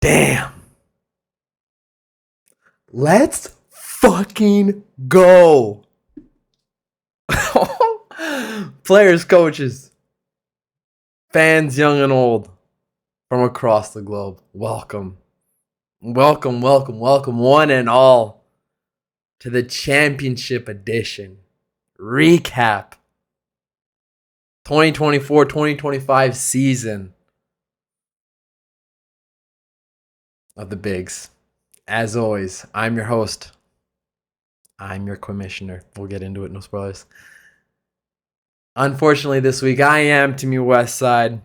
Damn. Let's fucking go. Players, coaches, fans young and old from across the globe. Welcome. Welcome, welcome, welcome, one and all, to the championship edition recap 2024-2025 season of the Bigs. As always, I'm your host. I'm your commissioner. We'll get into it, no spoilers. Unfortunately, this week I am Team Westside.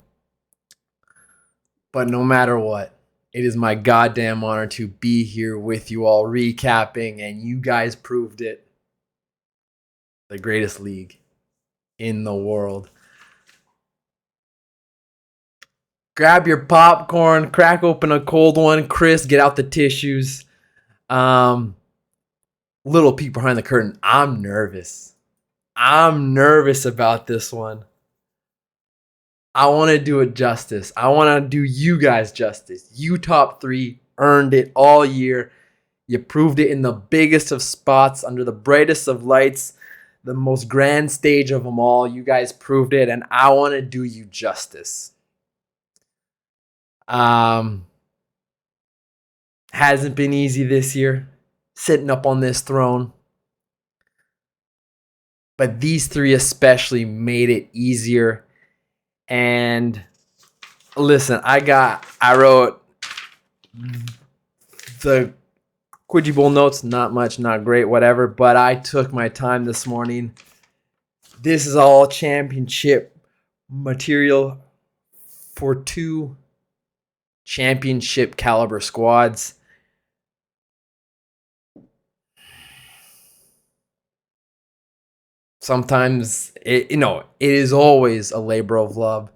But no matter what, it is my goddamn honor to be here with you all recapping, and you guys proved it. The greatest league in the world. Grab your popcorn, crack open a cold one. Chris, get out the tissues. Little peek behind the curtain. I'm nervous. I'm nervous about this one. I want to do it justice. I want to do you guys justice. You top three earned it all year. You proved it in the biggest of spots, under the brightest of lights, the most grand stage of them all. You guys proved it, and I want to do you justice. Hasn't been easy this year, sitting up on this throne. But these three especially made it easier. And listen, I wrote the Quidgy Bowl notes, not much, not great, whatever, but I took my time this morning. This is all championship material for two championship caliber squads. Sometimes it is always a labor of love.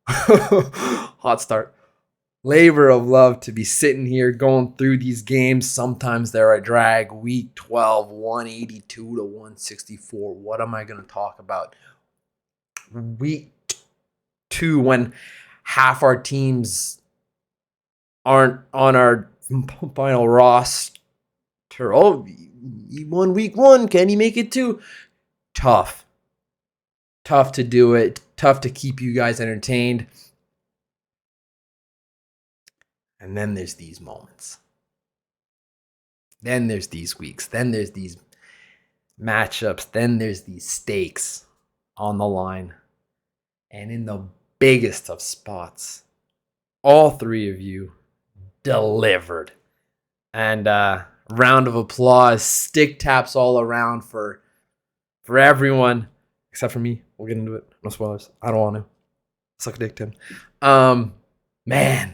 Hot start. Labor of love to be sitting here going through these games. Sometimes they're a drag. Week 12, 182 to 164. What am I going to talk about? Week 2, when half our teams aren't on our final roster. Oh, he won week 1. Can he make it 2? Tough to do it. Tough to keep you guys entertained. And then there's these moments. Then there's these weeks. Then there's these matchups. Then there's these stakes on the line. And in the biggest of spots, all three of you delivered. And round of applause, stick taps all around for everyone, except for me. We'll get into it. No spoilers. I don't want to. Suck a dick, Tim. Man.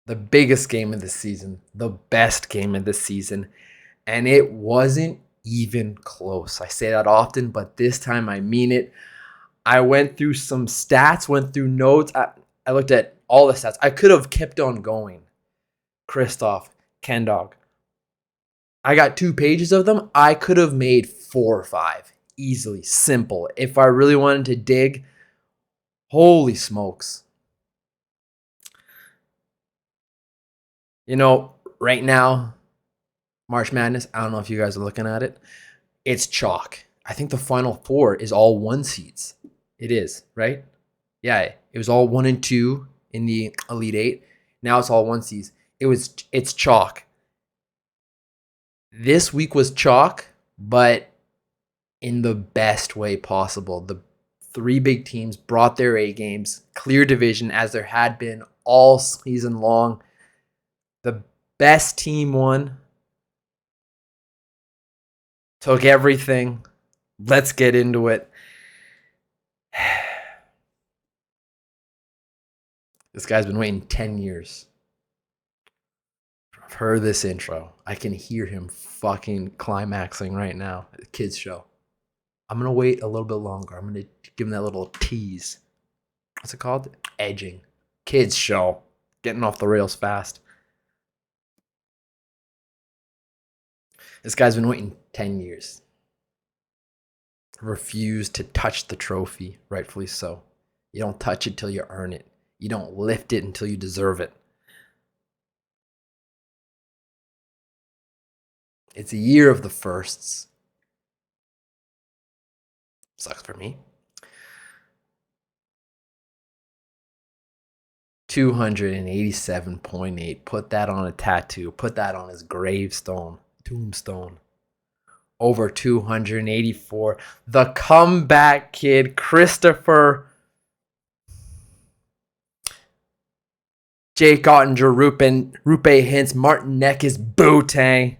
The biggest game of the season. The best game of the season. And it wasn't even close. I say that often, but this time I mean it. I went through some stats, went through notes. I looked at all the stats. I could have kept on going. Kristoff, Kendog. I got 2 pages of them. I could have made 4 or 5 easily, simple. If I really wanted to dig, holy smokes. Right now, March Madness, I don't know if you guys are looking at it. It's chalk. I think the Final Four is all 1 seeds. It is, right? Yeah, it was all 1 and 2 in the Elite 8. Now it's all 1 seeds. It's chalk. This week was chalk, but in the best way possible. The 3 big teams brought their A games, clear division as there had been all season long. The best team won. Took everything. Let's get into it. This guy's been waiting 10 years. I've heard this intro. I can hear him fucking climaxing right now at the kids' show. I'm going to wait a little bit longer. I'm going to give him that little tease. What's it called? Edging. Kids' show. Getting off the rails fast. This guy's been waiting 10 years. Refused to touch the trophy, rightfully so. You don't touch it till you earn it. You don't lift it until you deserve it. It's a year of the firsts. Sucks for me. 287.8. Put that on a tattoo. Put that on his gravestone, tombstone. Over 284. The comeback kid, Christopher Jake Ottinger, Rupe Hintz, Martin Necas, Boateng.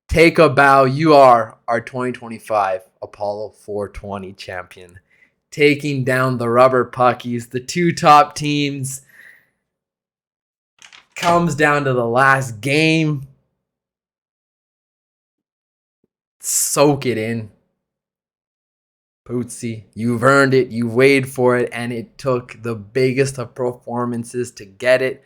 Take a bow. You are our 2025 Apollo 420 champion. Taking down the Rubber Puckies, the two top teams. Comes down to the last game. Soak it in. Pootsy, you've earned it. You weighed for it, and it took the biggest of performances to get it.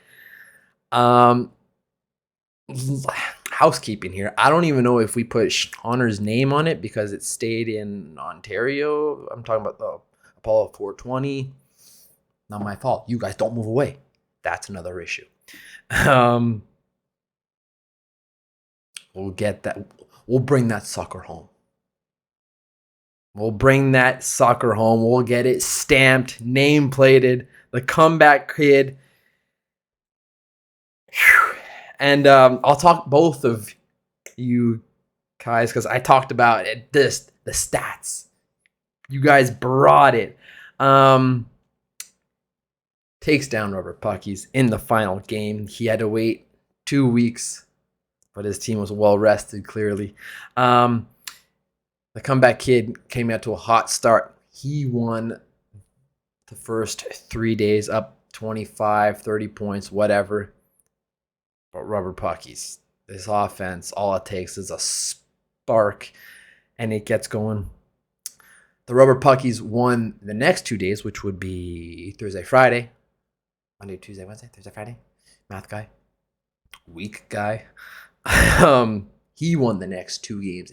Housekeeping here. I don't even know if we put Honor's name on it because it stayed in Ontario. I'm talking about the Apollo 420. Not my fault. You guys don't move away. That's another issue. We'll get that. We'll bring that sucker home. We'll bring that sucker home. We'll get it stamped, name plated. The comeback kid. And I'll talk both of you guys because I talked about it, the stats. You guys brought it. Takes down Rubber Puckies in the final game. He had to wait 2 weeks, but his team was well rested, clearly. The comeback kid came out to a hot start. He won the first 3 days, up 25, 30 points, whatever. But Rubber Puckies, this offense, all it takes is a spark, and it gets going. The Rubber Puckies won the next 2 days, which would be Thursday, Friday. Monday, Tuesday, Wednesday, Thursday, Friday. Math guy. Weak guy. He won the next 2 games,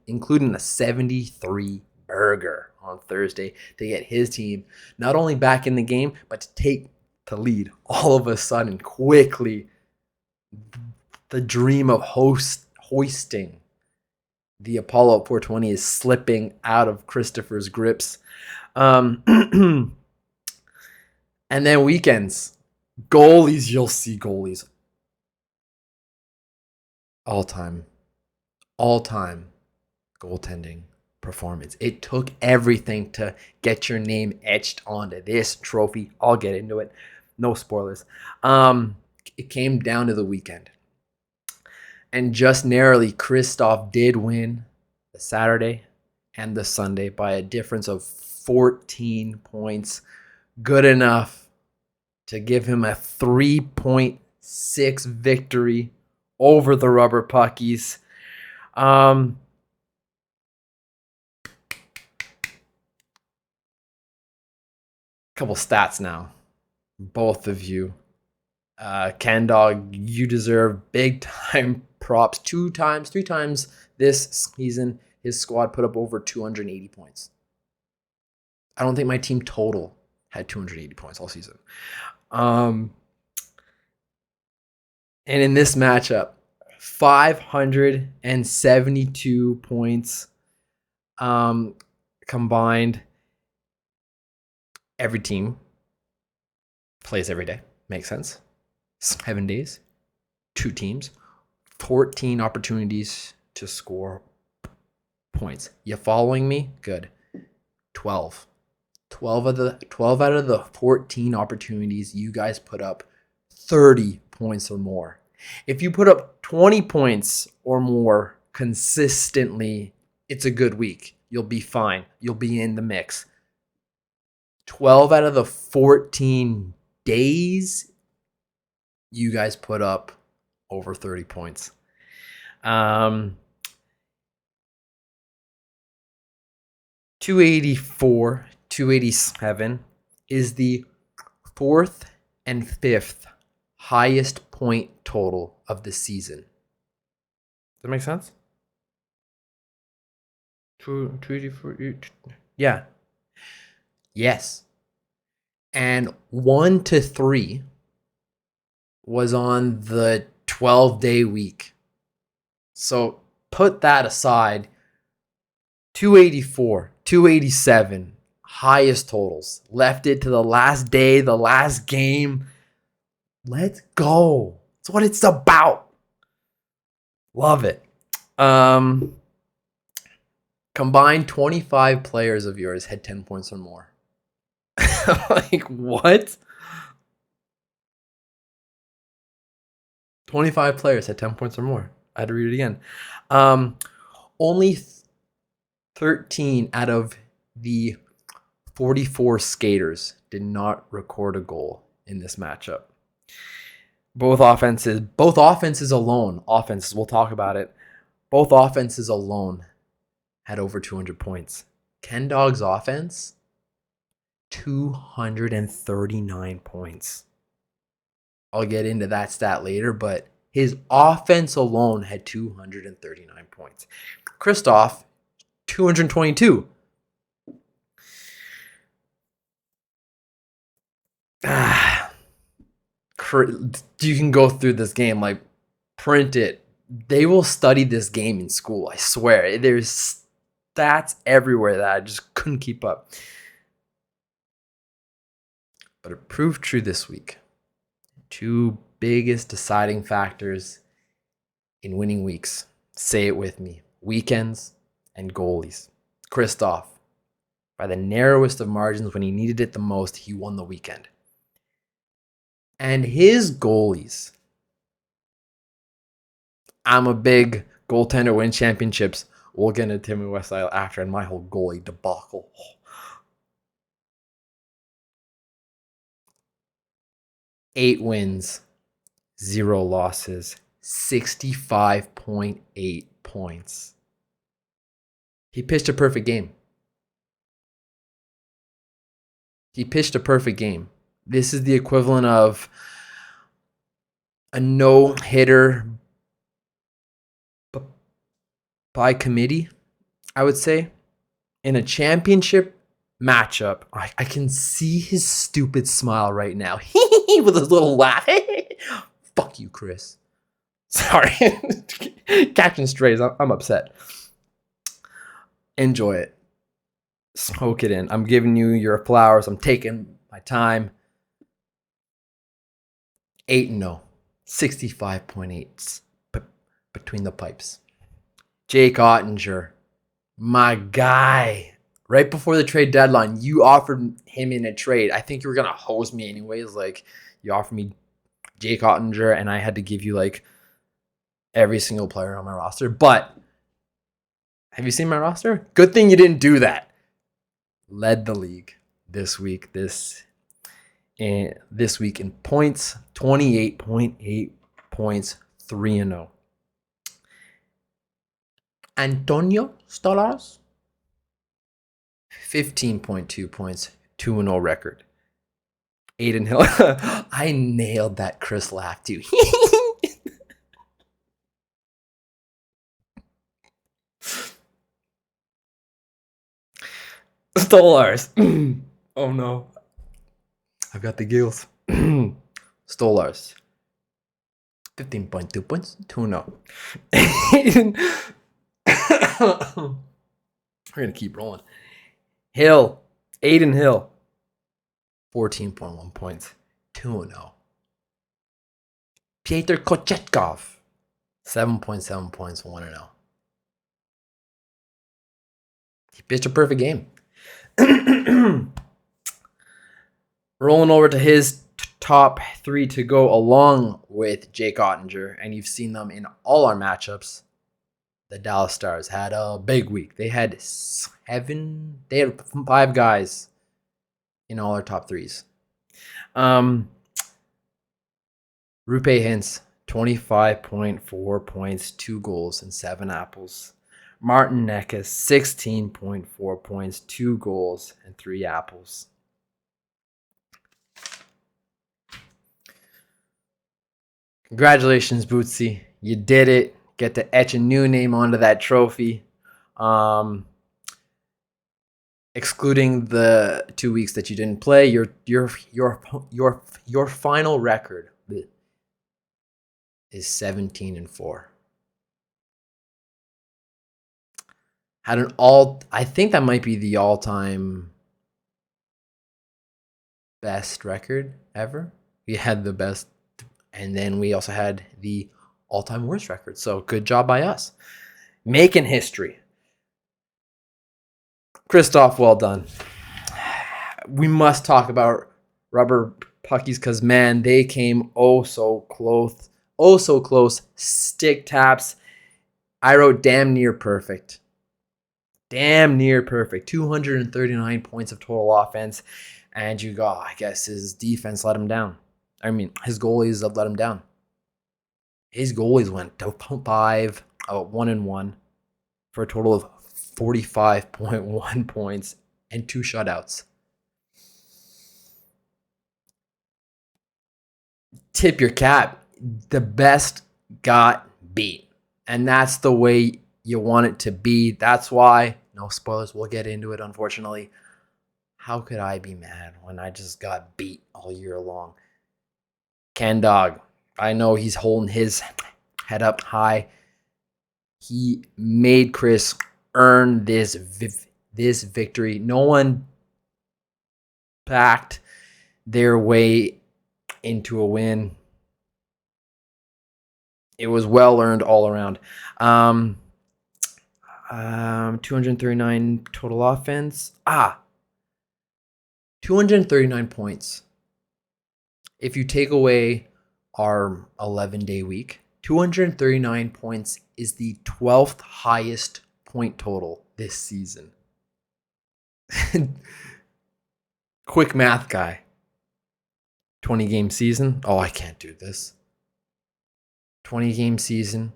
including a 73 burger on Thursday to get his team not only back in the game, but to take the lead all of a sudden quickly. The dream of hoisting the Apollo 420 is slipping out of Christopher's grips. And then weekends. Goalies, you'll see goalies. All-time goaltending performance. It took everything to get your name etched onto this trophy. I'll get into it. No spoilers. It came down to the weekend. And just narrowly, Kristoff did win the Saturday and the Sunday by a difference of 14 points. Good enough to give him a 3.6 victory over the Rubber Puckies. Couple stats now. Both of you. Ken Dog, you deserve big time props. 3 times this season, his squad put up over 280 points. I don't think my team total had 280 points all season. And in this matchup, 572 points combined. Every team plays every day. Makes sense. 7 days, 2 teams, 14 opportunities to score points. You following me? Good. 12. 12 out of the 14 opportunities, you guys put up 30 points or more. If you put up 20 points or more consistently, it's a good week. You'll be fine. You'll be in the mix. 12 out of the 14 days, you guys put up over 30 points. 284, 287 is the 4th and 5th highest point total of the season. Does that make sense? 284. Yeah. Yes. And 1-3 was on the 12-day week. So put that aside. 284, 287, highest totals. Left it to the last day, the last game. Let's go. That's what it's about. Love it. Combined 25 players of yours had 10 points or more. Like, what? 25 players had 10 points or more. I had to read it again. Only 13 out of the 44 skaters did not record a goal in this matchup. Both offenses alone, we'll talk about it. Both offenses alone had over 200 points. Ken Dog's offense, 239 points. I'll get into that stat later, but his offense alone had 239 points. Kristoff, 222. You can go through this game, like, print it. They will study this game in school, I swear. There's stats everywhere that I just couldn't keep up. But it proved true this week. Two biggest deciding factors in winning weeks. Say it with me. Weekends and goalies. Kristoff, by the narrowest of margins, when he needed it the most, he won the weekend. And his goalies. I'm a big goaltender win championships. We'll get into Timmy Westside after and my whole goalie debacle. 8 wins, 0 losses, 65.8 points. He pitched a perfect game. This is the equivalent of a no-hitter by committee, I would say. In a championship matchup, I can see his stupid smile right now. With his little laugh. Fuck you, Chris. Sorry. Catching strays. I'm upset. Enjoy it. Soak it in. I'm giving you your flowers. I'm taking my time. 8-0. 65.8 between the pipes. Jake Ottinger. My guy. Right before the trade deadline, you offered him in a trade. I think you were going to hose me anyways. Like, you offered me Jake Ottinger, and I had to give you, like, every single player on my roster. But have you seen my roster? Good thing you didn't do that. Led the league this week. This week in points, 28.8 points, 3-0. Antonio Stolarz, 15.2 points, 2-0 record. Aiden Hill. I nailed that Chris laugh too. Stolarz. Oh no. I've got the gills. Stolarz. 15.2 points, 2-0. We're going to keep rolling. Hill. Aiden Hill. 14.1 points, 2-0. Pyotr Kochetkov. 7.7 points, 1-0. He pitched a perfect game. Rolling over to his top 3 to go along with Jake Ottinger, and you've seen them in all our matchups. The Dallas Stars had a big week. They had 5 guys in all our top 3s. Roope Hintz, 25.4 points, 2 goals, and 7 apples. Martin Necas, 16.4 points, 2 goals, and 3 apples. Congratulations, Bootsy. You did it. Get to etch a new name onto that trophy. excluding the 2 weeks that you didn't play, your final record is 17-4. I think that might be the all-time best record ever. We had the best, and then we also had the all-time worst record. So good job by us. Making history. Christoph, well done. We must talk about rubber puckies because, man, they came oh so close. Oh so close. Stick taps. I wrote damn near perfect. Damn near perfect. 239 points of total offense. And you got, I guess, his defense let him down. I mean, his goalies let him down. His goalies went to 1-1 for a total of 45.1 points and 2 shutouts. Tip your cap. The best got beat. And that's the way you want it to be. That's why, no spoilers, we'll get into it, unfortunately. How could I be mad when I just got beat all year long? Ken Dog, I know he's holding his head up high. He made Chris earn this victory. No one backed their way into a win. It was well earned all around. 239 total offense. 239 points. If you take away our 11-day week, 239 points is the 12th highest point total this season. Quick math guy. 20-game season. Oh, I can't do this. 20-game season.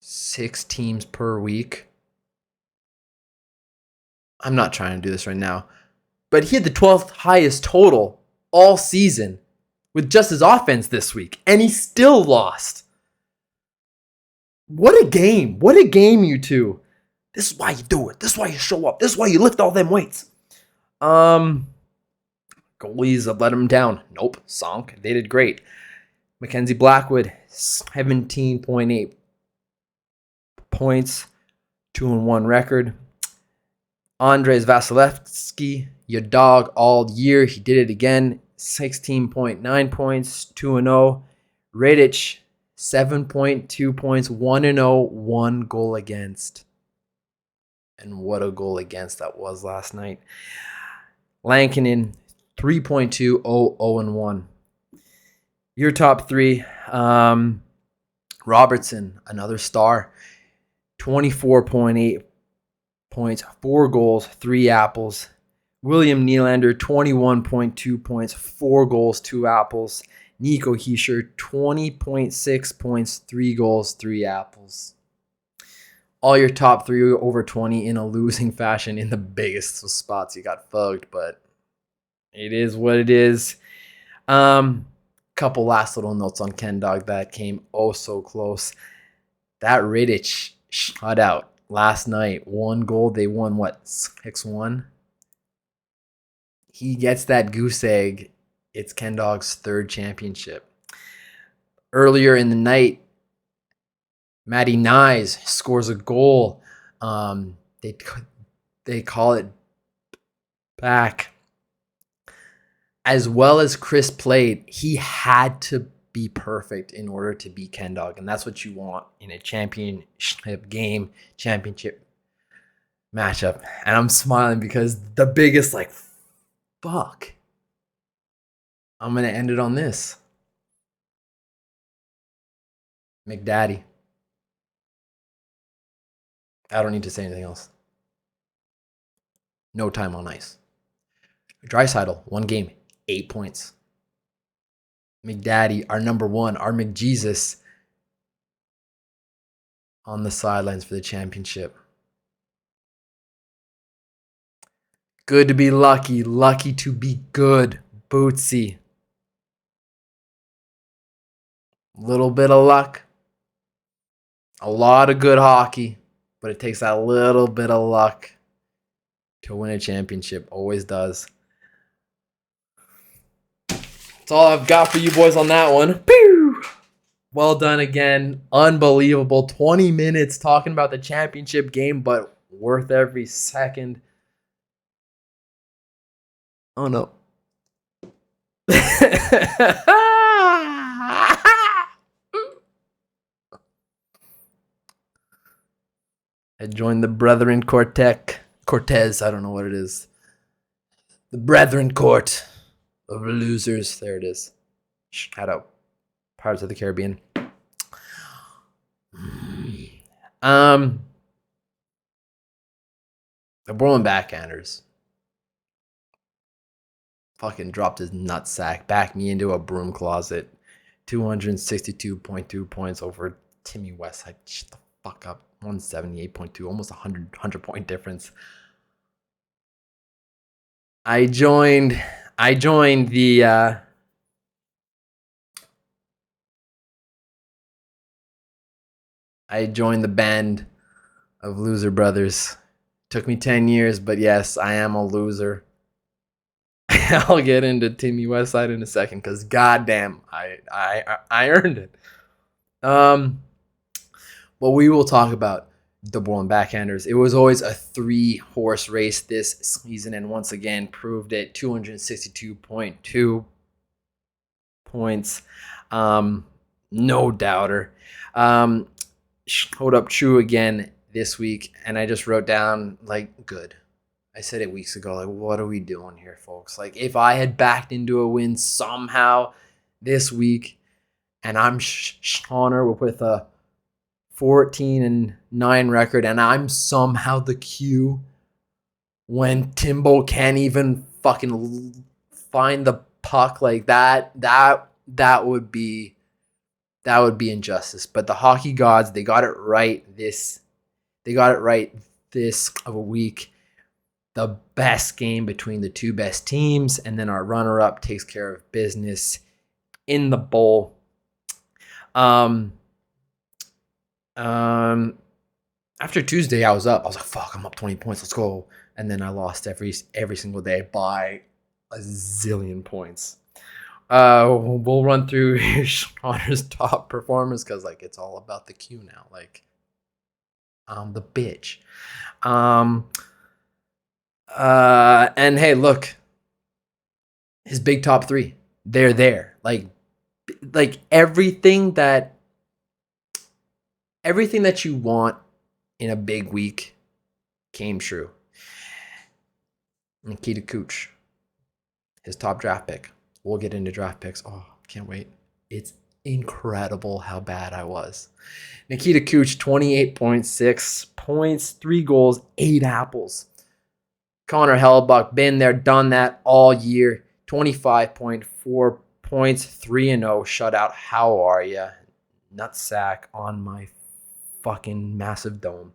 6 teams per week. I'm not trying to do this right now. But he had the 12th highest total all season with just his offense this week. And he still lost. What a game. What a game, you two. This is why you do it. This is why you show up. This is why you lift all them weights. Goalies have let him down. Nope. Sunk. They did great. Mackenzie Blackwood, 17.8 points. 2-1 record. Andres Vasilevsky, your dog all year. He did it again. 16.9 points, 2-0. Radich, 7.2 points, 1-0, 1 goal against. And what a goal against that was last night. Lankinen, 3.2, 0-1. Your top three. Robertson, another star, 24.8 points, 4 goals, 3 apples. William Nylander, 21.2 points, 4 goals, 2 apples. Nico Hischier, 20.6 points, 3 goals, 3 apples. All your top 3 over 20 in a losing fashion in the biggest of spots. You got fucked, but it is what it is. Couple last little notes on Ken Dog that came oh so close. That Radich shutout last night, 1 goal. They won, 6-1? He gets that goose egg. It's Ken Dog's 3rd championship. Earlier in the night, Matty Nyes scores a goal. They call it back. As well as Chris played, he had to be perfect in order to beat Ken Dog. And that's what you want in a championship game, championship matchup. And I'm smiling because the biggest, fuck. I'm going to end it on this. McDaddy. I don't need to say anything else. No time on ice. Draisaitl, 1 game, 8 points. McDaddy, our number 1, our McJesus, on the sidelines for the championship. Good to be lucky. Lucky to be good. Bootsy. Little bit of luck. A lot of good hockey, but it takes that little bit of luck. to win a championship. Always does. That's all I've got for you boys on that one. Pew! Well done again. Unbelievable. 20 minutes talking about the championship game, but worth every second. Oh no. I joined the Brethren Cortez. I don't know what it is. The Brethren Court of Losers. There it is. Shout out Pirates of the Caribbean. The Borland Backhanders fucking dropped his nutsack, backed me into a broom closet. 262.2 points over Timmy Westside. Shut the fuck up. 178.2, almost 100 point difference. I joined the band of loser brothers. Took me 10 years, but yes, I am a loser. I'll get into Timmy Westside in a second because goddamn, I earned it. But we will talk about the Borland Backhanders. It was always a 3-horse race this season, and once again proved it. 262.2 points. No doubter. Showed up true again this week, and I just wrote down, like, good. I said it weeks ago, like, what are we doing here, folks? Like, if I had backed into a win somehow this week, and I'm Shauner with a 14-9 record, and I'm somehow the Q when Timbo can't even fucking find the puck, like that would be injustice. But the hockey gods, they got it right this week. The best game between the two best teams, and then our runner-up takes care of business in the bowl. After Tuesday, I was up. I was like, fuck, I'm up 20 points. Let's go. And then I lost every single day by a zillion points. We'll run through Shauner's top performers because, like, it's all about the Q now. Like, I'm the bitch. And hey, look, his big top 3, they're there. Like everything that you want in a big week came true. Nikita Kuch, his top draft pick. We'll get into draft picks. Oh, can't wait. It's incredible how bad I was. Nikita Kuch, 28.6 points, 3 goals, 8 apples. Connor Hellebuyck, been there, done that all year. 25.4 points, 3-0 shutout. How are ya? Nutsack on my fucking massive dome.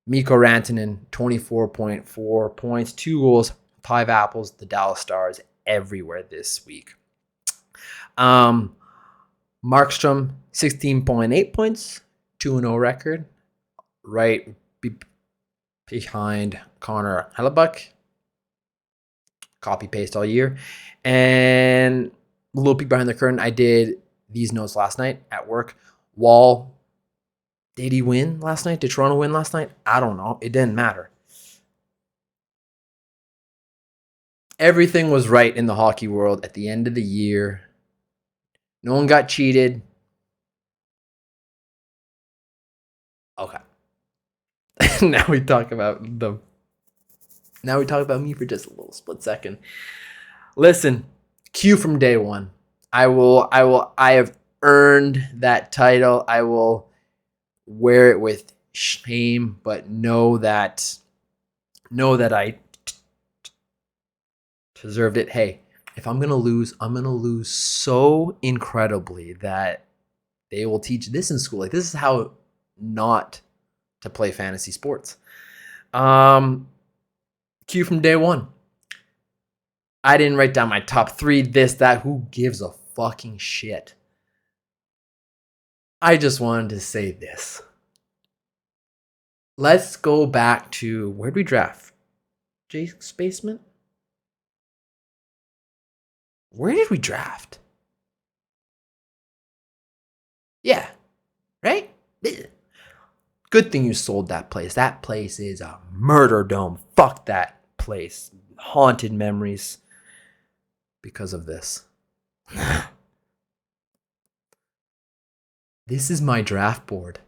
Mikko Rantanen, 24.4 points, 2 goals, 5 apples. The Dallas Stars everywhere this week. Markstrom, 16.8 points, 2-0 record. Right behind Connor Hellebuyck. Copy paste all year. And a little peek behind the curtain, I did these notes last night at work. Wall, did he win last night? Did Toronto win last night? I don't know. It didn't matter. Everything was right in the hockey world at the end of the year. No one got cheated. Okay. Now we talk about me for just a little split second. Listen, Q from day one. I have earned that title. I will wear it with shame, but know that I deserved it. Hey, if I'm going to lose, I'm going to lose so incredibly that they will teach this in school. Like, this is how not to play fantasy sports. Q from day one. I didn't write down my top 3, this, that. Who gives a fucking shit? I just wanted to say this. Let's go back to, where'd we draft? Jake's basement? Where did we draft? Yeah, right? Good thing you sold that place. That place is a murder dome. Fuck that place. Haunted memories because of this. This is my draft board.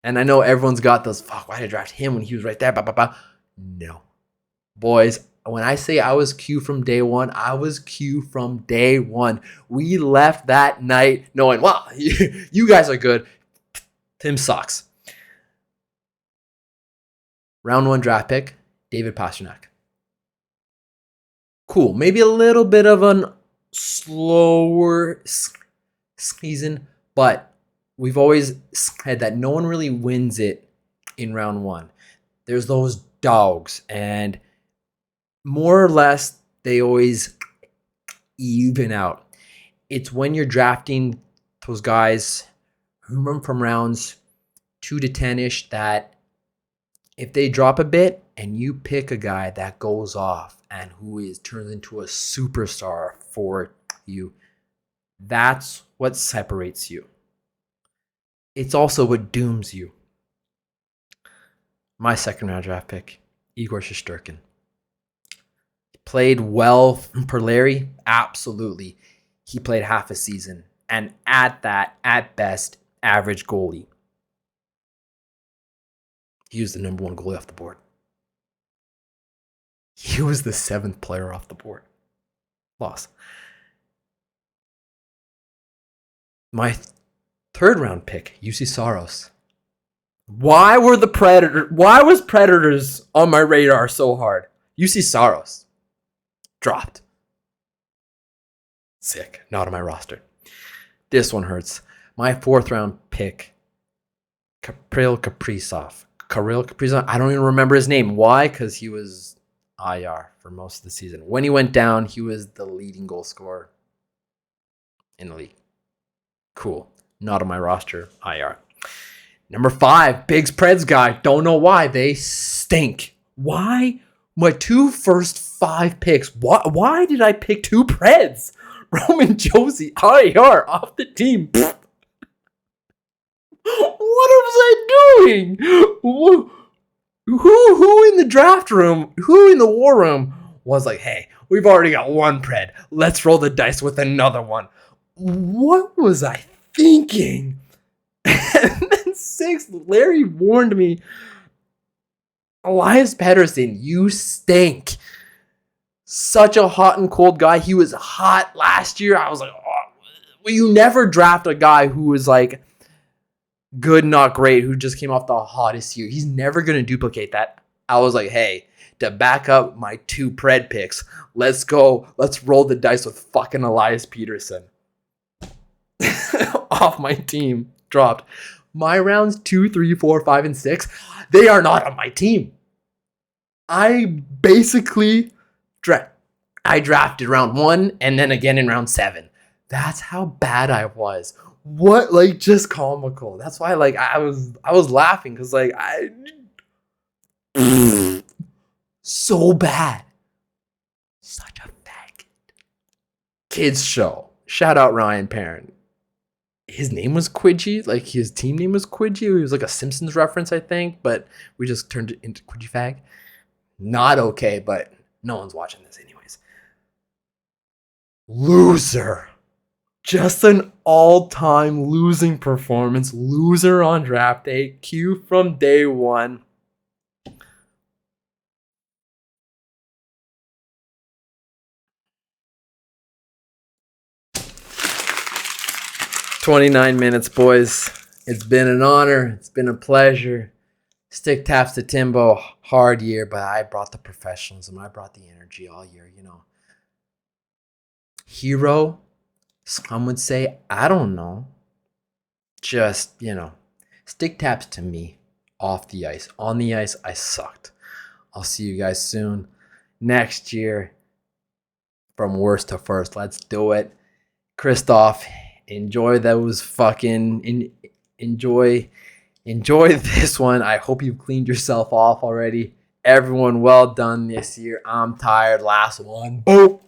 And I know everyone's got those, fuck, why did I draft him when he was right there? Bah, bah, bah. No. Boys, when I say I was Q from day one, I was Q from day one. We left that night knowing, wow, you guys are good. Tim sucks. Round 1 draft pick, David Pastrnak. Cool. Maybe a little bit of an slower season, but we've always said that no one really wins it in round 1. There's those dogs, and more or less, they always even out. It's when you're drafting those guys from rounds 2 to 10-ish that if they drop a bit and you pick a guy that goes off and who turns into a superstar for you, that's what separates you. It's also what dooms you. My second round draft pick, Igor Shesterkin. Played well for Larry? Absolutely. He played half a season. And at best, average goalie. He was the number 1 goalie off the board. He was the 7th player off the board. Loss. My third round pick, Juuse Saros. Why was Predators on my radar so hard? Juuse Saros. Dropped. Sick. Not on my roster. This one hurts. My 4th round pick, Kirill Kaprizov. I don't even remember his name. Why? Because he was IR for most of the season. When he went down, he was the leading goal scorer in the league. Cool. Not on my roster. IR. Number 5, Biggs Preds guy. Don't know why. They stink. Why? My 2 first 5 picks. Why did I pick 2 Preds? Roman Josi, IR, off the team. What was I doing? Who in the draft room, who in the war room was like, hey, we've already got 1 Pred. Let's roll the dice with another one. What was I thinking? And then 6, Larry warned me, Elias Pettersson, you stink. Such a hot and cold guy. He was hot last year. I was like, oh, well, you never draft a guy who was like good, not great, who just came off the hottest year. He's never going to duplicate that. I was like, hey, to back up my 2 Pred picks, let's go. Let's roll the dice with fucking Elias Pettersson. Off my team. Dropped. My rounds 2, 3, 4, 5, and 6, they are not on my team. I basically drafted round 1 and then again in round 7. That's how bad I was. What, like, just comical. That's why, like, I was laughing because, like, so bad. Such a faggot. Kids show. Shout out Ryan Parent. His name was Quidgy. Like, his team name was Quidgy. It was like a Simpsons reference, I think, but we just turned it into Quidgy Fag. Not okay, but no one's watching this anyways. Loser. Just an all-time losing performance. Loser on draft day. Q from day 1. "29 minutes, boys. It's been an honor. It's been a pleasure. Stick taps to Timbo. Hard year, but I brought the professionalism. I brought the energy all year, you know. Hero, some would say, I don't know. Just, you know, stick taps to me off the ice. On the ice, I sucked. I'll see you guys soon. Next year, from worst to first. Let's do it. Christoph, enjoy those fucking... Enjoy this one. I hope you've cleaned yourself off already. Everyone, well done this year. I'm tired. Last one. Boom.